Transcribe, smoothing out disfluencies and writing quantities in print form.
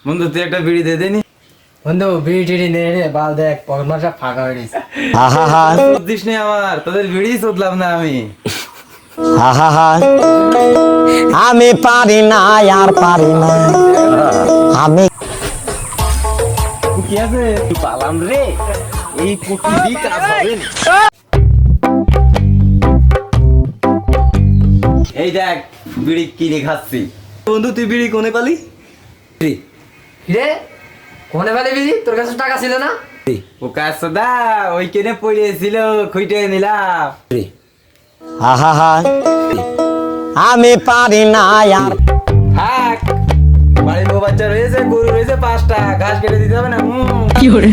বন্ধু তুই একটা বিড়ি দে দেনি বন্ধু বিড়ি টিড়ি নে রে বাল দেখ পকেট মারটা ফাঁকা হয়ে গেছে। দিস নি আমার তোদের বিড়ি শোধলাম না আমি। আমি পারি না আর পারি না আমি কি আছে তুই পালাম রে এই কোটি দি কাজ হবে না। এই দেখ বিড়ি কিনে খাচ্ছি। বন্ধু তুই বিড়ি কোনে পালি? রে কোনে ফেলে বিড়ি তোর কাছে টাকা ছিল না? ও কাজ দা ওই কেনে পড়েছিল খুঁটে নিলাম। আমি পারি না আর থাক বাড়ির বউ বাচ্চা রয়েছে গরু রয়েছে 5টা ঘাস কেটে দিতে হবে না। কি করে?